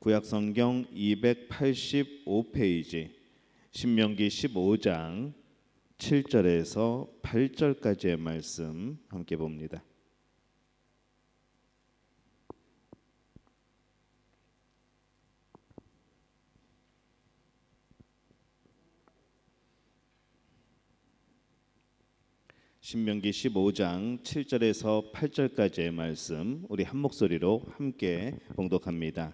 구약성경 285페이지 신명기 15장 7절에서 8절까지의 말씀 함께 봅니다. 신명기 15장 7절에서 8절까지의 말씀 우리 한 목소리로 함께 봉독합니다.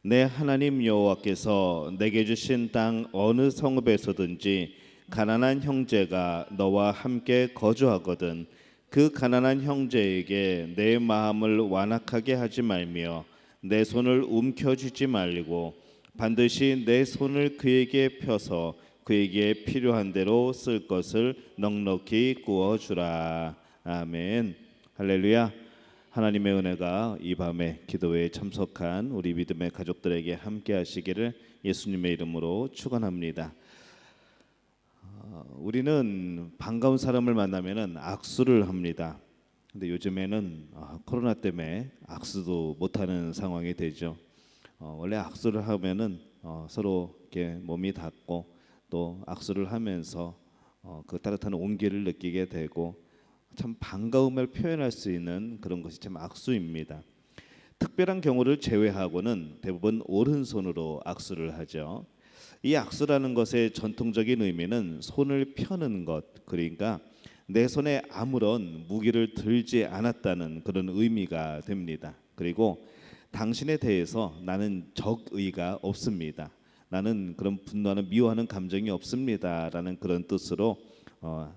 내 하나님 여호와께서 내게 주신 땅 어느 성읍에서든지 가난한 형제가 너와 함께 거주하거든 그 가난한 형제에게 내 마음을 완악하게 하지 말며 내 손을 움켜쥐지 말고 반드시 내 손을 그에게 펴서 그에게 필요한 대로 쓸 것을 넉넉히 구워주라. 아멘. 할렐루야. 하나님의 은혜가 이 밤에 기도회에 참석한 우리 믿음의 가족들에게 함께 하시기를 예수님의 이름으로 축원합니다. 우리는 반가운 사람을 만나면 악수를 합니다. 근데 요즘에는 코로나 때문에 악수도 못하는 상황이 되죠. 원래 악수를 하면은 서로 이렇게 몸이 닿고 또 악수를 하면서 그 따뜻한 온기를 느끼게 되고 참 반가움을 표현할 수 있는 그런 것이 참 악수입니다. 특별한 경우를 제외하고는 대부분 오른손으로 악수를 하죠. 이 악수라는 것의 전통적인 의미는 손을 펴는 것, 그러니까 내 손에 아무런 무기를 들지 않았다는 그런 의미가 됩니다. 그리고 당신에 대해서 나는 적의가 없습니다. 나는 그런 분노하는 미워하는 감정이 없습니다라는 그런 뜻으로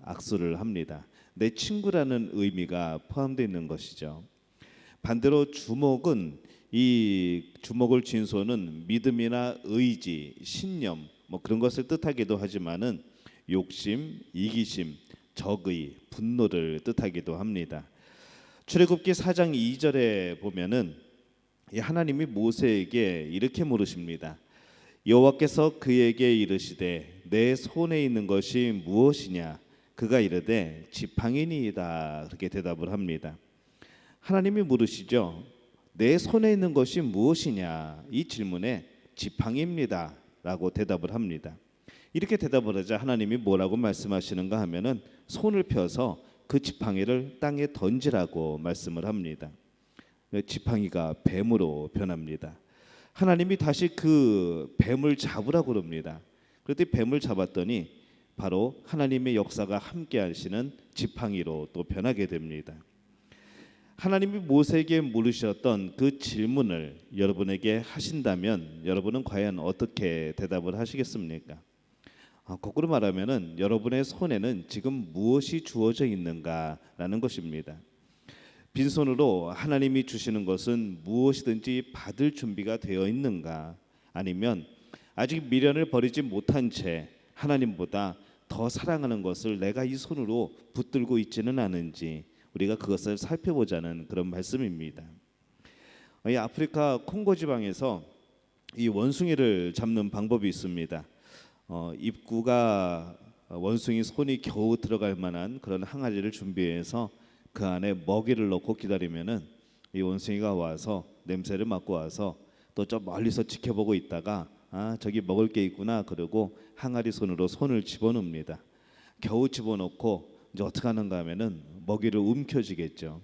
악수를 합니다. 내 친구라는 의미가 포함되어 있는 것이죠. 반대로 주목은 이 주목을 쥔 손은 믿음이나 의지, 신념 그런 것을 뜻하기도 하지만은 욕심, 이기심, 적의, 분노를 뜻하기도 합니다. 출애굽기 4장 2절에 보면은 하나님이 모세에게 이렇게 물으십니다. 여호와께서 그에게 이르시되 내 손에 있는 것이 무엇이냐? 그가 이르되 지팡이니이다. 그렇게 대답을 합니다. 하나님이 물으시죠. 내 손에 있는 것이 무엇이냐? 이 질문에 지팡이입니다 라고 대답을 합니다. 이렇게 대답을 하자 하나님이 뭐라고 말씀하시는가 하면은 손을 펴서 그 지팡이를 땅에 던지라고 말씀을 합니다. 지팡이가 뱀으로 변합니다. 하나님이 다시 그 뱀을 잡으라고 그럽니다. 그랬더니 뱀을 잡았더니 바로 하나님의 역사가 함께 하시는 지팡이로 또 변하게 됩니다. 하나님이 모세에게 물으셨던 그 질문을 여러분에게 하신다면 여러분은 과연 어떻게 대답을 하시겠습니까? 거꾸로 말하면은 여러분의 손에는 지금 무엇이 주어져 있는가라는 것입니다. 빈손으로 하나님이 주시는 것은 무엇이든지 받을 준비가 되어 있는가, 아니면 아직 미련을 버리지 못한 채 하나님보다 더 사랑하는 것을 내가 이 손으로 붙들고 있지는 않은지 우리가 그것을 살펴보자는 그런 말씀입니다. 이 아프리카 콩고 지방에서 이 원숭이를 잡는 방법이 있습니다. 입구가 원숭이 손이 겨우 들어갈 만한 그런 항아리를 준비해서 그 안에 먹이를 넣고 기다리면은 이 원숭이가 와서 냄새를 맡고 와서 또 저 멀리서 지켜보고 있다가 저기 먹을 게 있구나 그러고 항아리 손으로 손을 집어넣습니다. 겨우 집어넣고 이제 어떻게 하는가 하면은 먹이를 움켜쥐겠죠.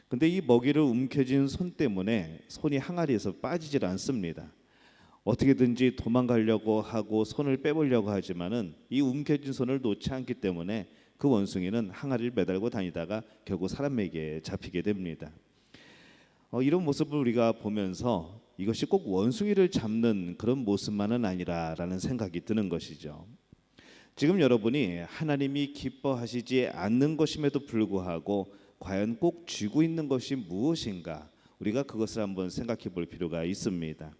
근데 이 먹이를 움켜쥔 손 때문에 손이 항아리에서 빠지질 않습니다. 어떻게든지 도망가려고 하고 손을 빼보려고 하지만은 이 움켜쥔 손을 놓지 않기 때문에 그 원숭이는 항아리를 매달고 다니다가 결국 사람에게 잡히게 됩니다. 이런 모습을 우리가 보면서 이것이 꼭 원숭이를 잡는 그런 모습만은 아니라라는 생각이 드는 것이죠. 지금 여러분이 하나님이 기뻐하시지 않는 것임에도 불구하고 과연 꼭 쥐고 있는 것이 무엇인가, 우리가 그것을 한번 생각해 볼 필요가 있습니다.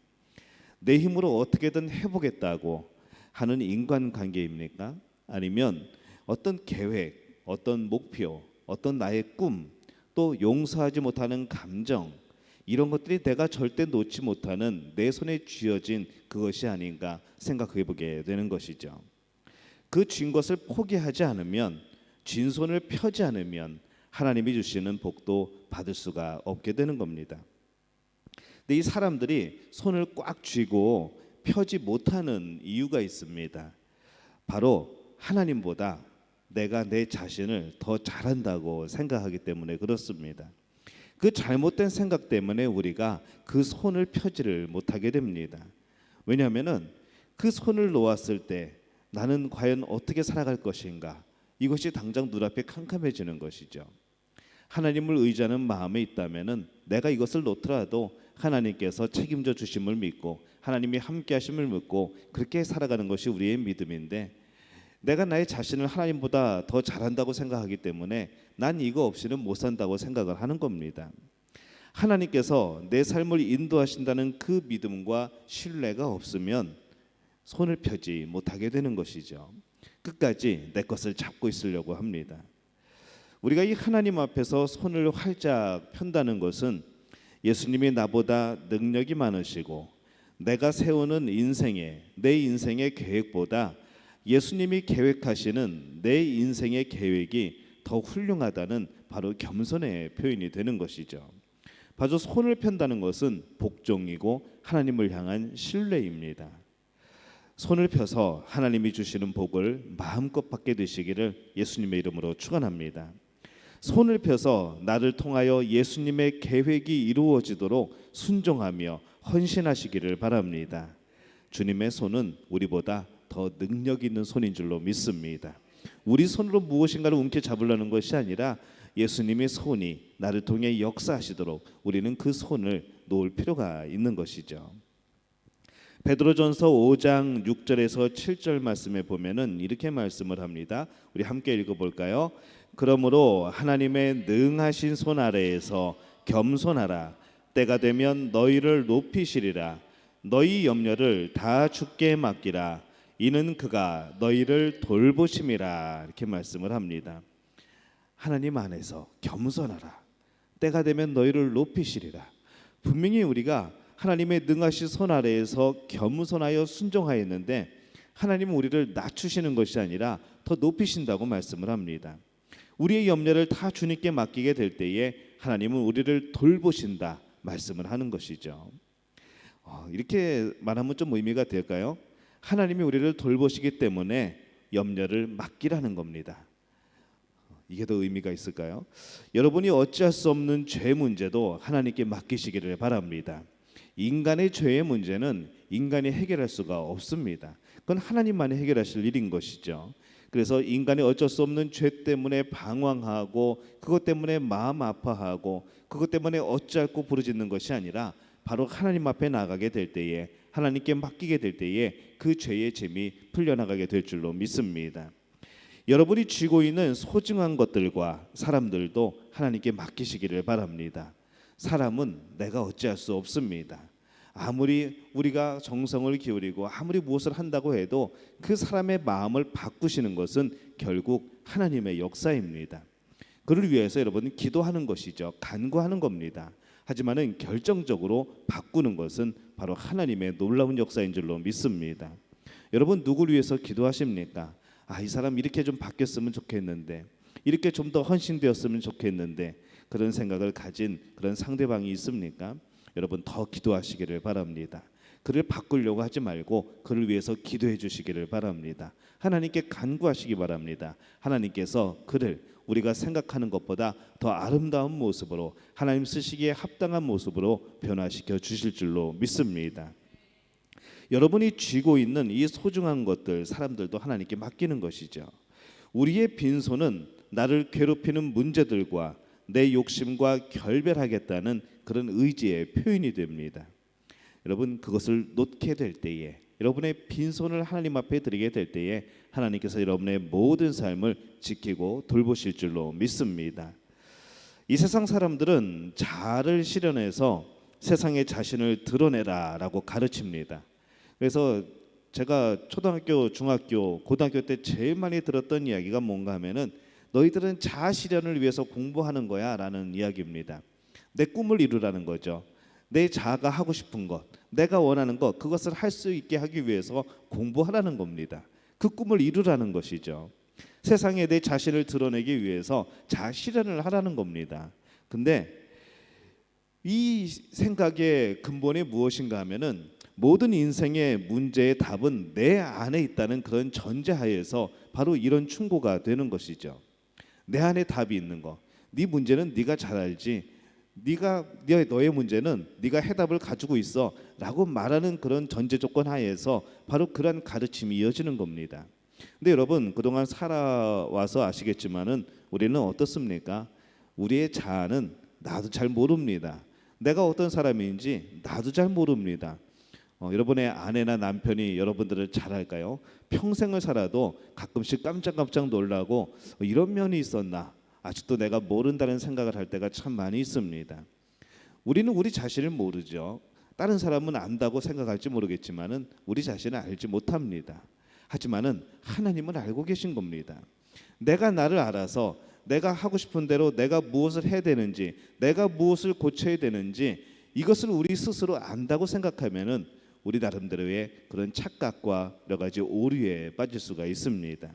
내 힘으로 어떻게든 해보겠다고 하는 인간관계입니까? 아니면 어떤 계획, 어떤 목표, 어떤 나의 꿈, 또 용서하지 못하는 감정, 이런 것들이 내가 절대 놓지 못하는 내 손에 쥐어진 그것이 아닌가 생각해 보게 되는 것이죠. 그 쥔 것을 포기하지 않으면, 쥔 손을 펴지 않으면 하나님이 주시는 복도 받을 수가 없게 되는 겁니다. 근데 이 사람들이 손을 꽉 쥐고 펴지 못하는 이유가 있습니다. 바로 하나님보다 내가 내 자신을 더 잘한다고 생각하기 때문에 그렇습니다. 그 잘못된 생각 때문에 우리가 그 손을 펴지를 못하게 됩니다. 왜냐하면은 그 손을 놓았을 때 나는 과연 어떻게 살아갈 것인가, 이것이 당장 눈앞에 캄캄해지는 것이죠. 하나님을 의지하는 마음에 있다면은 내가 이것을 놓더라도 하나님께서 책임져 주심을 믿고 하나님이 함께 하심을 믿고 그렇게 살아가는 것이 우리의 믿음인데, 내가 나의 자신을 하나님보다 더 잘한다고 생각하기 때문에 난 이거 없이는 못 산다고 생각을 하는 겁니다. 하나님께서 내 삶을 인도하신다는 그 믿음과 신뢰가 없으면 손을 펴지 못하게 되는 것이죠. 끝까지 내 것을 잡고 있으려고 합니다. 우리가 이 하나님 앞에서 손을 활짝 편다는 것은 예수님이 나보다 능력이 많으시고 내가 세우는 내 인생의 계획보다 예수님이 계획하시는 내 인생의 계획이 더 훌륭하다는 바로 겸손의 표현이 되는 것이죠. 바로 손을 편다는 것은 복종이고 하나님을 향한 신뢰입니다. 손을 펴서 하나님이 주시는 복을 마음껏 받게 되시기를 예수님의 이름으로 축원합니다. 손을 펴서 나를 통하여 예수님의 계획이 이루어지도록 순종하며 헌신하시기를 바랍니다. 주님의 손은 우리보다 더 능력 있는 손인 줄로 믿습니다. 우리 손으로 무엇인가를 움켜잡으려는 것이 아니라 예수님의 손이 나를 통해 역사하시도록 우리는 그 손을 놓을 필요가 있는 것이죠. 베드로전서 5장 6절에서 7절 말씀에 보면은 이렇게 말씀을 합니다. 우리 함께 읽어볼까요? 그러므로 하나님의 능하신 손 아래에서 겸손하라. 때가 되면 너희를 높이시리라. 너희 염려를 다 주께 맡기라. 이는 그가 너희를 돌보심이라. 이렇게 말씀을 합니다. 하나님 안에서 겸손하라. 때가 되면 너희를 높이시리라. 분명히 우리가 하나님의 능하신 손 아래에서 겸손하여 순종하였는데 하나님은 우리를 낮추시는 것이 아니라 더 높이신다고 말씀을 합니다. 우리의 염려를 다 주님께 맡기게 될 때에 하나님은 우리를 돌보신다 말씀을 하는 것이죠. 이렇게 말하면 좀 의미가 될까요? 하나님이 우리를 돌보시기 때문에 염려를 맡기라는 겁니다. 이게 더 의미가 있을까요? 여러분이 어찌할 수 없는 죄 문제도 하나님께 맡기시기를 바랍니다. 인간의 죄의 문제는 인간이 해결할 수가 없습니다. 그건 하나님만이 해결하실 일인 것이죠. 그래서 인간이 어쩔 수 없는 죄 때문에 방황하고 그것 때문에 마음 아파하고 그것 때문에 어찌할꼬 부르짖는 것이 아니라 바로 하나님 앞에 나가게 될 때에 하나님께 맡기게 될 때에 그 죄의 짐이 풀려나가게 될 줄로 믿습니다. 여러분이 쥐고 있는 소중한 것들과 사람들도 하나님께 맡기시기를 바랍니다. 사람은 내가 어찌할 수 없습니다. 아무리 우리가 정성을 기울이고 아무리 무엇을 한다고 해도 그 사람의 마음을 바꾸시는 것은 결국 하나님의 역사입니다. 그를 위해서 여러분은 기도하는 것이죠. 간구하는 겁니다. 하지만은 결정적으로 바꾸는 것은 바로 하나님의 놀라운 역사인 줄로 믿습니다. 여러분 누구를 위해서 기도하십니까? 이 사람 이렇게 좀 바뀌었으면 좋겠는데, 이렇게 좀 더 헌신되었으면 좋겠는데, 그런 생각을 가진 그런 상대방이 있습니까? 여러분 더 기도하시기를 바랍니다. 그를 바꾸려고 하지 말고 그를 위해서 기도해 주시기를 바랍니다. 하나님께 간구하시기 바랍니다. 하나님께서 그를 우리가 생각하는 것보다 더 아름다운 모습으로 하나님 쓰시기에 합당한 모습으로 변화시켜 주실 줄로 믿습니다. 여러분이 쥐고 있는 이 소중한 것들, 사람들도 하나님께 맡기는 것이죠. 우리의 빈손은 나를 괴롭히는 문제들과 내 욕심과 결별하겠다는 그런 의지의 표현이 됩니다. 여러분 그것을 놓게 될 때에, 여러분의 빈손을 하나님 앞에 드리게 될 때에 하나님께서 여러분의 모든 삶을 지키고 돌보실 줄로 믿습니다. 이 세상 사람들은 자아를 실현해서 세상에 자신을 드러내라라고 가르칩니다. 그래서 제가 초등학교, 중학교, 고등학교 때 제일 많이 들었던 이야기가 뭔가 하면은 너희들은 자아 실현을 위해서 공부하는 거야 라는 이야기입니다. 내 꿈을 이루라는 거죠. 내 자아가 하고 싶은 것, 내가 원하는 것, 그것을 할 수 있게 하기 위해서 공부하라는 겁니다. 그 꿈을 이루라는 것이죠. 세상에 내 자신을 드러내기 위해서 자아 실현을 하라는 겁니다. 근데 이 생각의 근본이 무엇인가 하면은 모든 인생의 문제의 답은 내 안에 있다는 그런 전제하에서 바로 이런 충고가 되는 것이죠. 내 안에 답이 있는 거. 네 문제는 네가 잘 알지. 너의 문제는 네가 해답을 가지고 있어라고 말하는 그런 전제 조건 하에서 바로 그러한 가르침이 이어지는 겁니다. 근데 여러분 그동안 살아와서 아시겠지만은 우리는 어떻습니까? 우리의 자아는 나도 잘 모릅니다. 내가 어떤 사람인지 나도 잘 모릅니다. 여러분의 아내나 남편이 여러분들을 잘 알까요? 평생을 살아도 가끔씩 깜짝깜짝 놀라고 이런 면이 있었나? 아직도 내가 모른다는 생각을 할 때가 참 많이 있습니다. 우리는 우리 자신을 모르죠. 다른 사람은 안다고 생각할지 모르겠지만은 우리 자신을 알지 못합니다. 하지만은 하나님은 알고 계신 겁니다. 내가 나를 알아서 내가 하고 싶은 대로 내가 무엇을 해야 되는지, 내가 무엇을 고쳐야 되는지 이것을 우리 스스로 안다고 생각하면은 우리 나름대로의 그런 착각과 여러 가지 오류에 빠질 수가 있습니다.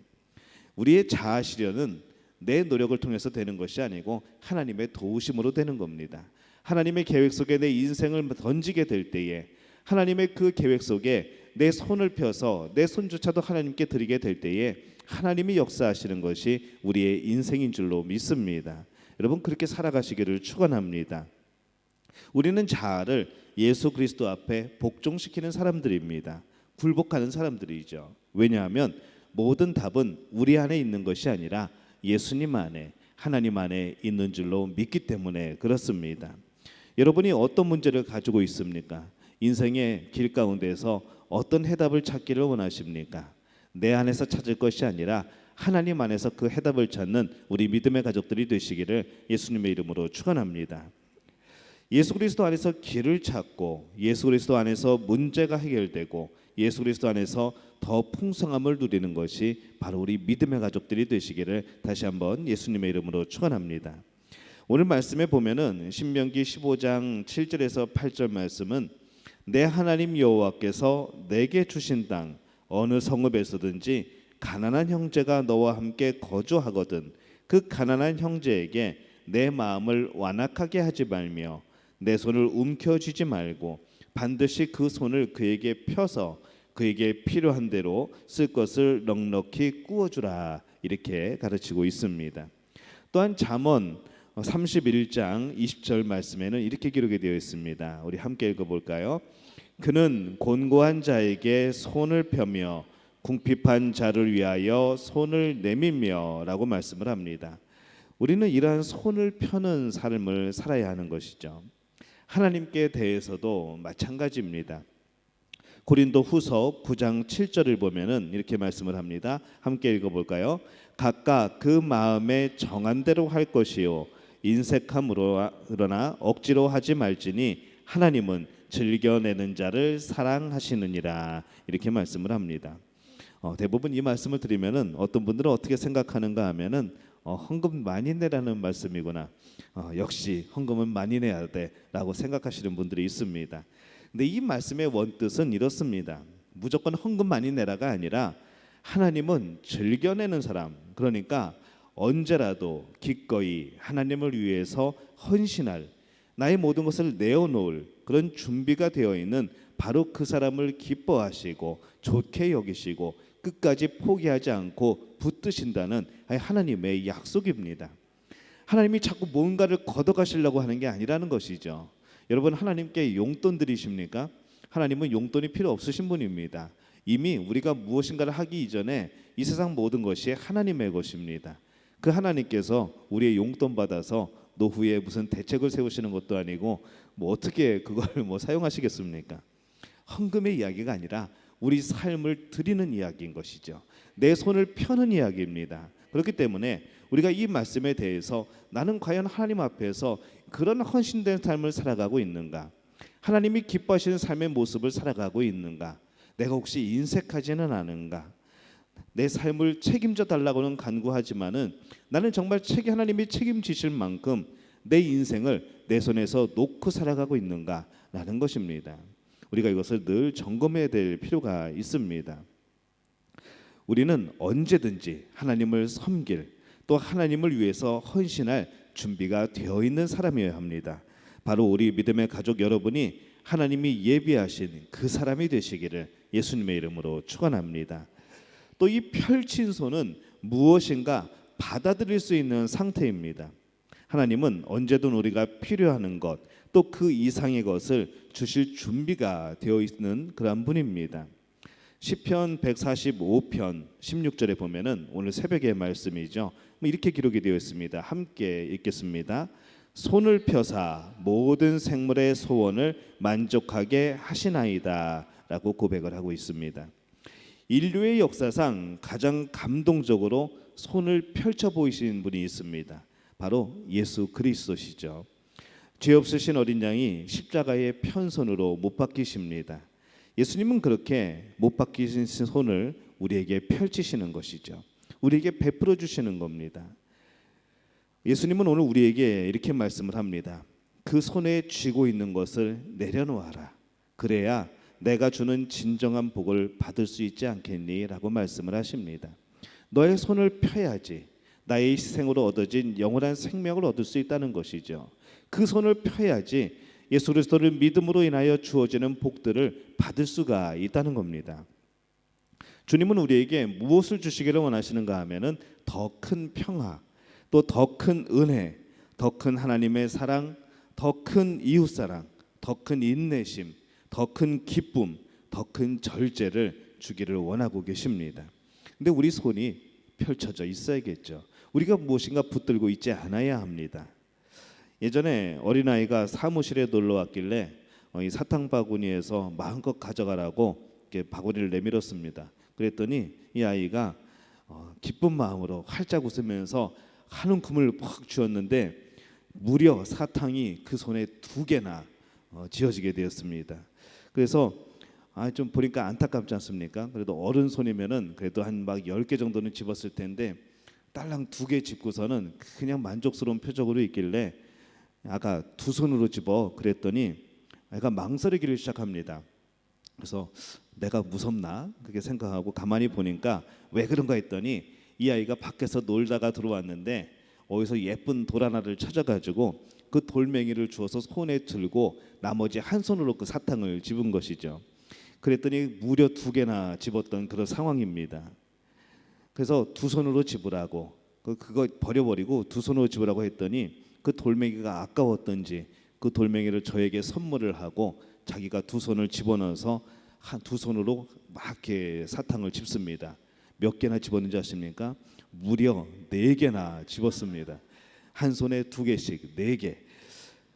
우리의 자아 실현은 내 노력을 통해서 되는 것이 아니고 하나님의 도우심으로 되는 겁니다. 하나님의 계획 속에 내 인생을 던지게 될 때에 하나님의 그 계획 속에 내 손을 펴서 내 손조차도 하나님께 드리게 될 때에 하나님이 역사하시는 것이 우리의 인생인 줄로 믿습니다. 여러분 그렇게 살아가시기를 축원합니다. 우리는 자아를 예수 그리스도 앞에 복종시키는 사람들입니다. 굴복하는 사람들이죠. 왜냐하면 모든 답은 우리 안에 있는 것이 아니라 예수님 안에 하나님 안에 있는 줄로 믿기 때문에 그렇습니다. 여러분이 어떤 문제를 가지고 있습니까? 인생의 길 가운데서 어떤 해답을 찾기를 원하십니까? 내 안에서 찾을 것이 아니라 하나님 안에서 그 해답을 찾는 우리 믿음의 가족들이 되시기를 예수님의 이름으로 축원합니다. 예수 그리스도 안에서 길을 찾고 예수 그리스도 안에서 문제가 해결되고 예수 그리스도 안에서 더 풍성함을 누리는 것이 바로 우리 믿음의 가족들이 되시기를 다시 한번 예수님의 이름으로 축원합니다. 오늘 말씀에 보면은 신명기 15장 7절에서 8절 말씀은 내 하나님 여호와께서 내게 주신 땅 어느 성읍에서든지 가난한 형제가 너와 함께 거주하거든 그 가난한 형제에게 내 마음을 완악하게 하지 말며 내 손을 움켜쥐지 말고 반드시 그 손을 그에게 펴서 그에게 필요한 대로 쓸 것을 넉넉히 구워주라 이렇게 가르치고 있습니다. 또한 잠언 31장 20절 말씀에는 이렇게 기록이 되어 있습니다. 우리 함께 읽어볼까요? 그는 곤고한 자에게 손을 펴며 궁핍한 자를 위하여 손을 내밀며 라고 말씀을 합니다. 우리는 이러한 손을 펴는 삶을 살아야 하는 것이죠. 하나님께 대해서도 마찬가지입니다. 고린도 후서 9장 7절을 보면은 이렇게 말씀을 합니다. 함께 읽어볼까요? 각각 그 마음에 정한 대로 할 것이요 인색함으로 그러나 억지로 하지 말지니 하나님은 즐겨내는 자를 사랑하시느니라 이렇게 말씀을 합니다. 대부분 이 말씀을 드리면은 어떤 분들은 어떻게 생각하는가 하면은 헌금 많이 내라는 말씀이구나. 역시 헌금은 많이 내야 돼라고 생각하시는 분들이 있습니다. 근데 이 말씀의 원뜻은 이렇습니다. 무조건 헌금 많이 내라가 아니라 하나님은 즐겨내는 사람, 그러니까 언제라도 기꺼이 하나님을 위해서 헌신할 나의 모든 것을 내어놓을 그런 준비가 되어 있는 바로 그 사람을 기뻐하시고 좋게 여기시고 끝까지 포기하지 않고 붙드신다는 하나님의 약속입니다. 하나님이 자꾸 뭔가를 걷어가시려고 하는 게 아니라는 것이죠. 여러분 하나님께 용돈 드리십니까? 하나님은 용돈이 필요 없으신 분입니다. 이미 우리가 무엇인가를 하기 이전에 이 세상 모든 것이 하나님의 것입니다. 그 하나님께서 우리의 용돈 받아서 노후에 무슨 대책을 세우시는 것도 아니고 어떻게 그걸 사용하시겠습니까? 헌금의 이야기가 아니라 우리 삶을 드리는 이야기인 것이죠. 내 손을 펴는 이야기입니다. 그렇기 때문에 우리가 이 말씀에 대해서 나는 과연 하나님 앞에서 그런 헌신된 삶을 살아가고 있는가? 하나님이 기뻐하시는 삶의 모습을 살아가고 있는가? 내가 혹시 인색하지는 않은가? 내 삶을 책임져 달라고는 간구하지만은 나는 정말 하나님이 책임지실 만큼 내 인생을 내 손에서 놓고 살아가고 있는가라는 것입니다. 우리가 이것을 늘 점검해야 될 필요가 있습니다. 우리는 언제든지 하나님을 섬길 또 하나님을 위해서 헌신할 준비가 되어 있는 사람이어야 합니다. 바로 우리 믿음의 가족 여러분이 하나님이 예비하신 그 사람이 되시기를 예수님의 이름으로 축원합니다. 또 이 펼친 손은 무엇인가 받아들일 수 있는 상태입니다. 하나님은 언제든 우리가 필요하는 것, 또 그 이상의 것을 주실 준비가 되어 있는 그런 분입니다. 시편 145편 16절에 보면은 오늘 새벽의 말씀이죠. 이렇게 기록이 되어 있습니다. 함께 읽겠습니다. 손을 펴사 모든 생물의 소원을 만족하게 하시나이다 라고 고백을 하고 있습니다. 인류의 역사상 가장 감동적으로 손을 펼쳐 보이신 분이 있습니다. 바로 예수 그리스도시죠. 죄 없으신 어린 양이 십자가의 편손으로 못 박히십니다. 예수님은 그렇게 못 박히신 손을 우리에게 펼치시는 것이죠. 우리에게 베풀어 주시는 겁니다. 예수님은 오늘 우리에게 이렇게 말씀을 합니다. 그 손에 쥐고 있는 것을 내려놓아라. 그래야 내가 주는 진정한 복을 받을 수 있지 않겠니? 라고 말씀을 하십니다. 너의 손을 펴야지 나의 희생으로 얻어진 영원한 생명을 얻을 수 있다는 것이죠. 그 손을 펴야지 예수 그리스도를 믿음으로 인하여 주어지는 복들을 받을 수가 있다는 겁니다. 주님은 우리에게 무엇을 주시기를 원하시는가 하면은 더 큰 평화, 또 더 큰 은혜, 더 큰 하나님의 사랑, 더 큰 이웃사랑, 더 큰 인내심, 더 큰 기쁨, 더 큰 절제를 주기를 원하고 계십니다. 근데 우리 손이 펼쳐져 있어야겠죠. 우리가 무엇인가 붙들고 있지 않아야 합니다. 예전에 어린아이가 사무실에 놀러 왔길래 이 사탕 바구니에서 마음껏 가져가라고 이렇게 바구니를 내밀었습니다. 그랬더니 이 아이가 기쁜 마음으로 활짝 웃으면서 한 움큼을 퍽 주었는데 무려 사탕이 그 손에 2개나 쥐어지게 되었습니다. 그래서 좀 보니까 안타깝지 않습니까? 그래도 어른 손이면은 그래도 한 막 10개 정도는 집었을 텐데 딸랑 2개 집고서는 그냥 만족스러운 표정으로 있길래 아가 2손으로 집어 그랬더니 애가 망설이기를 시작합니다. 그래서 내가 무섭나 그렇게 생각하고 가만히 보니까 왜 그런가 했더니 이 아이가 밖에서 놀다가 들어왔는데 어디서 예쁜 돌 하나를 찾아가지고 그 돌멩이를 주워서 손에 들고 나머지 한 손으로 그 사탕을 집은 것이죠. 그랬더니 무려 2개나 집었던 그런 상황입니다. 그래서 2손으로 집으라고 그거 버려버리고 2손으로 집으라고 했더니 그 돌멩이가 아까웠던지 그 돌멩이를 저에게 선물을 하고 자기가 2손을 집어넣어서 2손으로 막 이렇게 사탕을 집습니다. 몇 개나 집었는지 아십니까? 무려 4개나 집었습니다. 한 손에 2개씩 4개.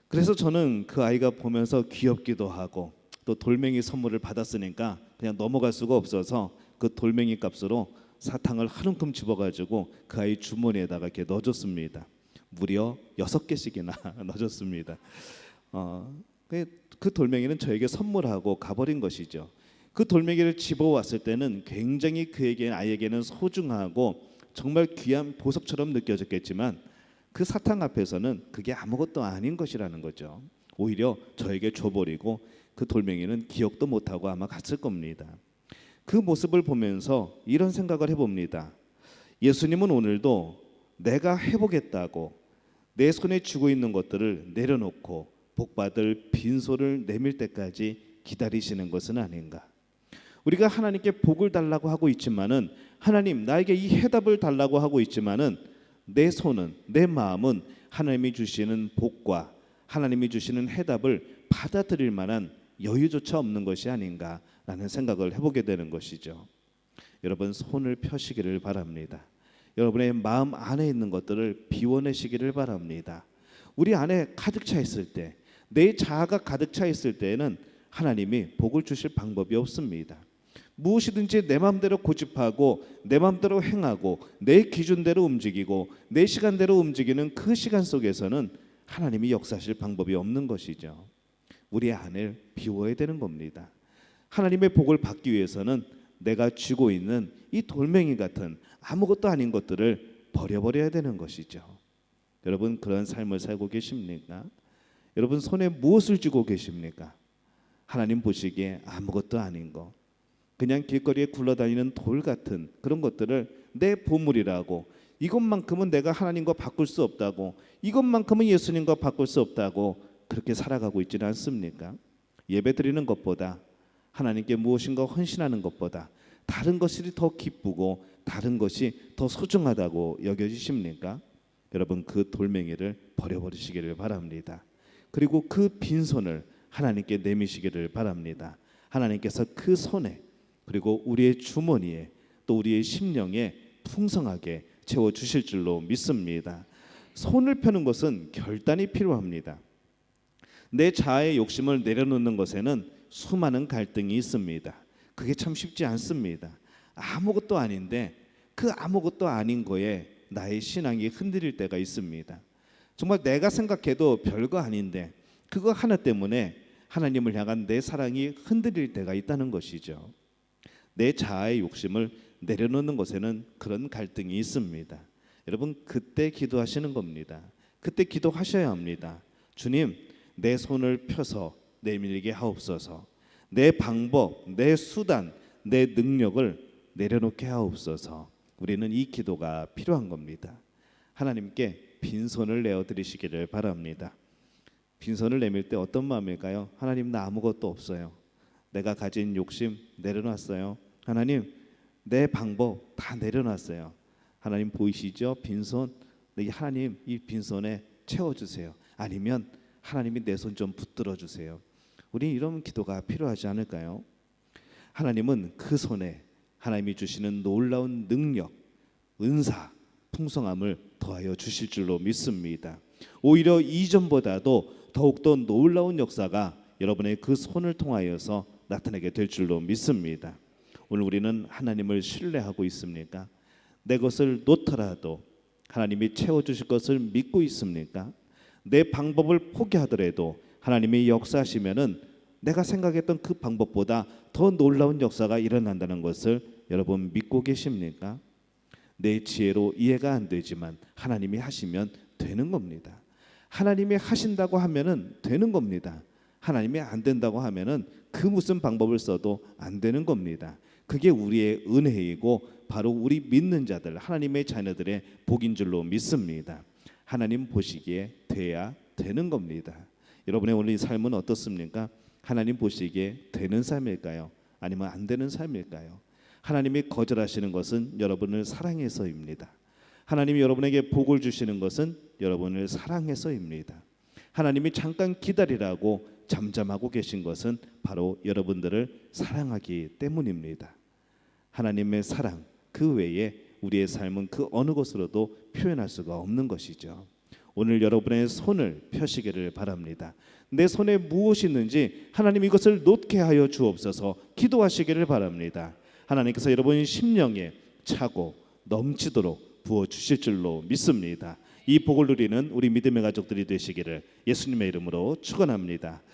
그래서 저는 그 아이가 보면서 귀엽기도 하고 또 돌멩이 선물을 받았으니까 그냥 넘어갈 수가 없어서 그 돌멩이 값으로 사탕을 한 움큼 집어가지고 그 아이 주머니에다가 이렇게 넣어줬습니다. 무려 6개씩이나 넣어줬습니다. 그 돌멩이는 저에게 선물하고 가버린 것이죠. 그 돌멩이를 집어왔을 때는 굉장히 아이에게는 소중하고 정말 귀한 보석처럼 느껴졌겠지만 그 사탕 앞에서는 그게 아무것도 아닌 것이라는 거죠. 오히려 저에게 줘버리고 그 돌멩이는 기억도 못하고 아마 갔을 겁니다. 그 모습을 보면서 이런 생각을 해봅니다. 예수님은 오늘도 내가 해보겠다고 내 손에 쥐고 있는 것들을 내려놓고 복받을 빈손을 내밀 때까지 기다리시는 것은 아닌가. 우리가 하나님께 복을 달라고 하고 있지만은 하나님 나에게 이 해답을 달라고 하고 있지만은 내 손은 내 마음은 하나님이 주시는 복과 하나님이 주시는 해답을 받아들일 만한 여유조차 없는 것이 아닌가라는 생각을 해보게 되는 것이죠. 여러분 손을 펴시기를 바랍니다. 여러분의 마음 안에 있는 것들을 비워내시기를 바랍니다. 우리 안에 가득 차 있을 때, 내 자아가 가득 차 있을 때에는 하나님이 복을 주실 방법이 없습니다. 무엇이든지 내 마음대로 고집하고 내 마음대로 행하고 내 기준대로 움직이고 내 시간대로 움직이는 그 시간 속에서는 하나님이 역사하실 방법이 없는 것이죠. 우리 안을 비워야 되는 겁니다. 하나님의 복을 받기 위해서는 내가 쥐고 있는 이 돌멩이 같은 아무것도 아닌 것들을 버려버려야 되는 것이죠. 여러분 그런 삶을 살고 계십니까? 여러분 손에 무엇을 쥐고 계십니까? 하나님 보시기에 아무것도 아닌 거, 그냥 길거리에 굴러다니는 돌 같은 그런 것들을 내 보물이라고, 이것만큼은 내가 하나님과 바꿀 수 없다고, 이것만큼은 예수님과 바꿀 수 없다고 그렇게 살아가고 있지는 않습니까? 예배 드리는 것보다 하나님께 무엇인가 헌신하는 것보다 다른 것이 더 기쁘고 다른 것이 더 소중하다고 여겨지십니까? 여러분 그 돌멩이를 버려버리시기를 바랍니다. 그리고 그 빈손을 하나님께 내미시기를 바랍니다. 하나님께서 그 손에 그리고 우리의 주머니에 또 우리의 심령에 풍성하게 채워주실 줄로 믿습니다. 손을 펴는 것은 결단이 필요합니다. 내 자아의 욕심을 내려놓는 것에는 수많은 갈등이 있습니다. 그게 참 쉽지 않습니다. 아무것도 아닌데 그 아무것도 아닌 거에 나의 신앙이 흔들릴 때가 있습니다. 정말 내가 생각해도 별거 아닌데 그거 하나 때문에 하나님을 향한 내 사랑이 흔들릴 때가 있다는 것이죠. 내 자아의 욕심을 내려놓는 것에는 그런 갈등이 있습니다. 여러분 그때 기도하시는 겁니다. 그때 기도하셔야 합니다. 주님, 내 손을 펴서 내밀게 하옵소서. 내 방법, 내 수단, 내 능력을 내려놓게 하옵소서. 우리는 이 기도가 필요한 겁니다. 하나님께 빈손을 내어드리시기를 바랍니다. 빈손을 내밀 때 어떤 마음일까요? 하나님, 나 아무것도 없어요. 내가 가진 욕심 내려놨어요. 하나님, 내 방법 다 내려놨어요. 하나님 보이시죠? 빈손. 하나님 이 빈손에 채워주세요. 아니면 하나님이 내 손 좀 붙들어 주세요. 우리 이런 기도가 필요하지 않을까요? 하나님은 그 손에 하나님이 주시는 놀라운 능력, 은사, 풍성함을 더하여 주실 줄로 믿습니다. 오히려 이전보다도 더욱더 놀라운 역사가 여러분의 그 손을 통하여서 나타나게 될 줄로 믿습니다. 오늘 우리는 하나님을 신뢰하고 있습니까? 내 것을 놓더라도 하나님이 채워주실 것을 믿고 있습니까? 내 방법을 포기하더라도 하나님이 역사하시면은 내가 생각했던 그 방법보다 더 놀라운 역사가 일어난다는 것을 여러분 믿고 계십니까? 내 지혜로 이해가 안 되지만 하나님이 하시면 되는 겁니다. 하나님이 하신다고 하면은 되는 겁니다. 하나님이 안 된다고 하면은 그 무슨 방법을 써도 안 되는 겁니다. 그게 우리의 은혜이고 바로 우리 믿는 자들, 하나님의 자녀들의 복인 줄로 믿습니다. 하나님 보시기에 돼야 되는 겁니다. 여러분의 오늘 이 삶은 어떻습니까? 하나님 보시기에 되는 삶일까요? 아니면 안 되는 삶일까요? 하나님이 거절하시는 것은 여러분을 사랑해서입니다. 하나님이 여러분에게 복을 주시는 것은 여러분을 사랑해서입니다. 하나님이 잠깐 기다리라고 잠잠하고 계신 것은 바로 여러분들을 사랑하기 때문입니다. 하나님의 사랑 그 외에 우리의 삶은 그 어느 것으로도 표현할 수가 없는 것이죠. 오늘 여러분의 손을 펴시기를 바랍니다. 내 손에 무엇이 있는지 하나님 이것을 놓게 하여 주옵소서. 기도하시기를 바랍니다. 하나님께서 여러분 심령에 차고 넘치도록 부어주실 줄로 믿습니다. 이 복을 누리는 우리 믿음의 가족들이 되시기를 예수님의 이름으로 축원합니다.